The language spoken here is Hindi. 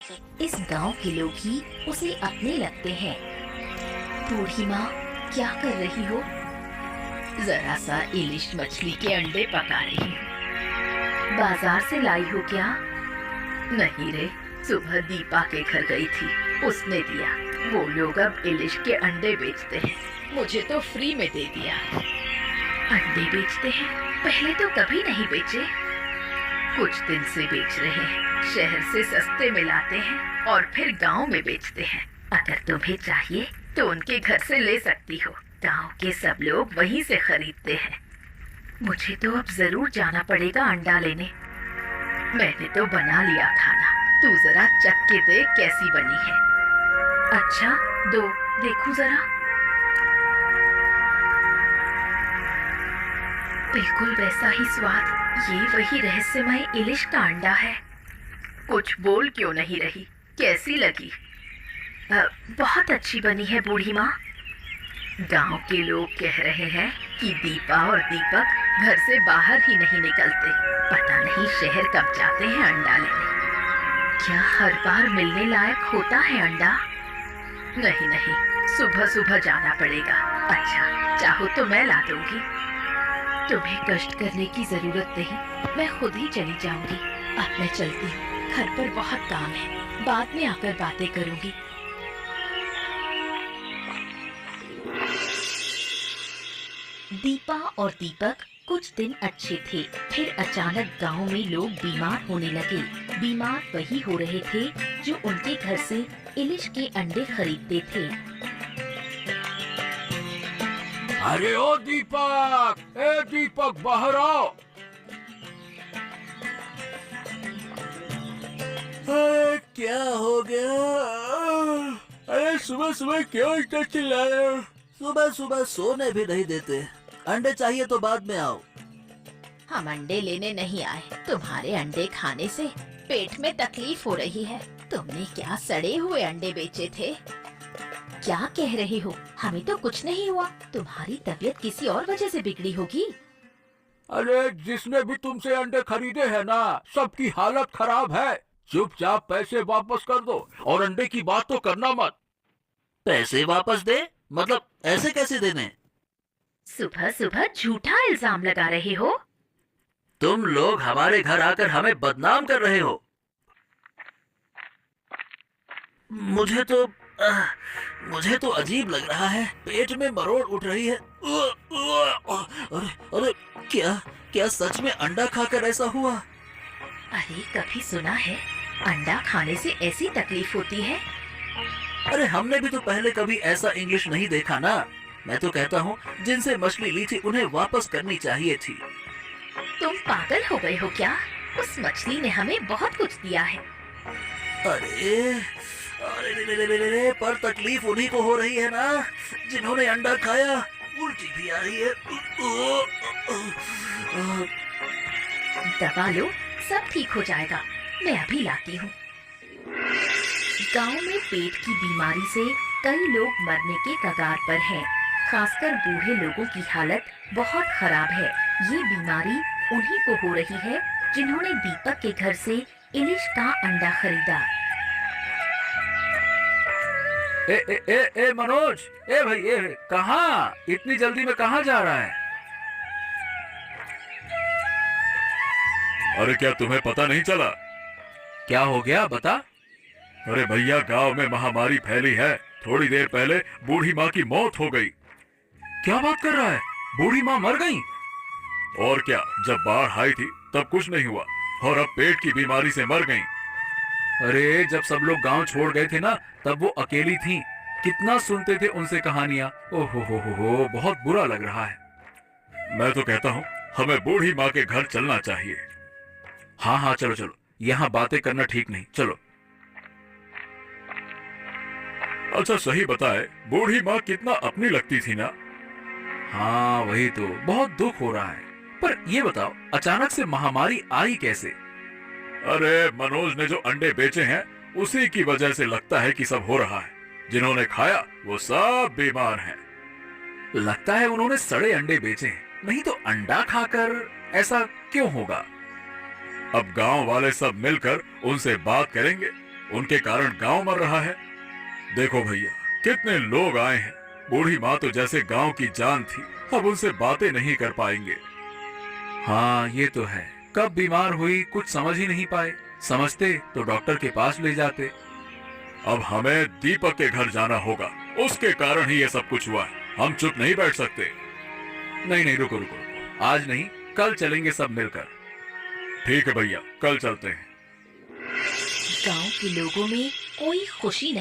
इस गांव के लोग ही उसे अपने लगते हैं। बूढ़ी माँ, क्या कर रही हो? जरा सा इलिश मछली के अंडे पका रही हूँ। बाजार से लाई हो क्या? नहीं रे, सुबह दीपा के घर गई थी, उसने दिया। वो लोग अब इलिश के अंडे बेचते हैं, मुझे तो फ्री में दे दिया। अंडे बेचते हैं? पहले तो कभी नहीं बेचे। कुछ दिन से बेच रहे हैं। शहर से सस्ते में लाते हैं और फिर गांव में बेचते हैं। अगर तुम्हें चाहिए तो उनके घर से ले सकती हो। गांव के सब लोग वहीं से खरीदते हैं। मुझे तो अब जरूर जाना पड़ेगा अंडा लेने। मैंने तो बना लिया खाना, तू जरा चख के देख कैसी बनी है। अच्छा, दो, देखूं जरा। बिल्कुल वैसा ही स्वाद। ये वही रहस्यमय इलिश का अंडा है। कुछ बोल क्यों नहीं रही? कैसी लगी? बहुत अच्छी बनी है बूढ़ी माँ। गांव के लोग कह रहे हैं कि दीपा और दीपक घर से बाहर ही नहीं निकलते। पता नहीं शहर कब जाते हैं अंडा लेने। क्या हर बार मिलने लायक होता है अंडा? नहीं नहीं, सुबह सुबह जाना पड़ेगा। अच्छा, चाहो तो मैं ला दूंगी। तुम्हें कष्ट करने की जरूरत नहीं, मैं खुद ही चली जाऊंगी। अब मैं चलती हूँ, घर पर बहुत काम है, बाद में आकर बातें करूंगी। दीपा और दीपक कुछ दिन अच्छे थे, फिर अचानक गांव में लोग बीमार होने लगे। बीमार वही हो रहे थे जो उनके घर से इलिश के अंडे खरीदते थे। अरे ओ दीपक, ए दीपक, बाहर आओ। अरे क्या हो गया? अरे सुबह सुबह क्यों इतना चिल्ला रहे हो? सुबह सुबह सोने भी नहीं देते। अंडे चाहिए तो बाद में आओ। हम अंडे लेने नहीं आए, तुम्हारे अंडे खाने से पेट में तकलीफ हो रही है। तुमने क्या सड़े हुए अंडे बेचे थे? क्या कह रहे हो? हमें तो कुछ नहीं हुआ, तुम्हारी तबीयत किसी और वजह से बिगड़ी होगी। अरे जिसने भी तुमसे अंडे खरीदे हैं ना, सबकी हालत खराब है। चुपचाप पैसे वापस कर दो और अंडे की बात तो करना मत। पैसे वापस दे? मतलब ऐसे कैसे देने? सुबह सुबह झूठा इल्जाम लगा रहे हो। तुम लोग हमारे घर आकर हमें बदनाम कर रहे हो। मुझे तो अजीब लग रहा है। पेट में मरोड़ उठ रही है। अरे अरे, क्या क्या सच में अंडा खाकर ऐसा हुआ? अरे कभी सुना है अंडा खाने से ऐसी तकलीफ होती है? अरे हमने भी तो पहले कभी ऐसा इंग्लिश नहीं देखा ना। मैं तो कहता हूँ जिनसे मछली ली थी उन्हें वापस करनी चाहिए थी। तुम पागल हो गए हो क्या? उस मछली ने हमें बहुत कुछ दिया है। अरे अरे रे, पर तकलीफ उन्हीं को हो रही है ना जिन्होंने अंडा खाया। उल्टी भी आ रही है। दबा लो, सब ठीक हो जाएगा। मैं अभी लाती हूँ। गांव में पेट की बीमारी से कई लोग मरने के कगार पर हैं। खासकर बूढ़े लोगों की हालत बहुत खराब है। ये बीमारी उन्हीं को हो रही है जिन्होंने दीपक के घर से इलिश का अंडा खरीदा। ए मनोज, ए भाई, ए कहाँ? इतनी जल्दी में कहाँ जा रहा है? अरे क्या तुम्हें पता नहीं चला? क्या हो गया, बता। अरे भैया, गांव में महामारी फैली है। थोड़ी देर पहले बूढ़ी माँ की मौत हो गई। क्या बात कर रहा है? बूढ़ी माँ मर गई? और क्या, जब बाढ़ आई थी तब कुछ नहीं हुआ और अब पेट की बीमारी से मर गई। अरे जब सब लोग गांव छोड़ गए थे ना, तब वो अकेली थी। कितना सुनते थे उनसे कहानियां। ओहो हो, बहुत बुरा लग रहा है। मैं तो कहता हूँ हमें बूढ़ी माँ के घर चलना चाहिए। हाँ हाँ, चलो चलो, यहाँ बातें करना ठीक नहीं, चलो। अच्छा सही बताए, बूढ़ी माँ कितना अपनी लगती थी ना। हाँ वही तो, बहुत दुख हो रहा है। पर ये बताओ, अचानक से महामारी आई कैसे? अरे मनोज ने जो अंडे बेचे हैं उसी की वजह से लगता है कि सब हो रहा है। जिन्होंने खाया वो सब बीमार हैं। लगता है उन्होंने सड़े अंडे बेचे हैं, नहीं तो अंडा खाकर ऐसा क्यों होगा? अब गांव वाले सब मिलकर उनसे बात करेंगे, उनके कारण गांव मर रहा है। देखो भैया, कितने लोग आए हैं। बूढ़ी माँ तो जैसे गांव की जान थी, अब उनसे बातें नहीं कर पाएंगे। हाँ ये तो है, कब बीमार हुई कुछ समझ ही नहीं पाए। समझते तो डॉक्टर के पास ले जाते। अब हमें दीपक के घर जाना होगा, उसके कारण ही ये सब कुछ हुआ है। हम चुप नहीं बैठ सकते। नहीं नहीं, रुको रुको रुको, आज नहीं कल चलेंगे सब मिलकर। ठीक है भैया, कल चलते हैं। गांव के लोगों में कोई खुशी नहीं।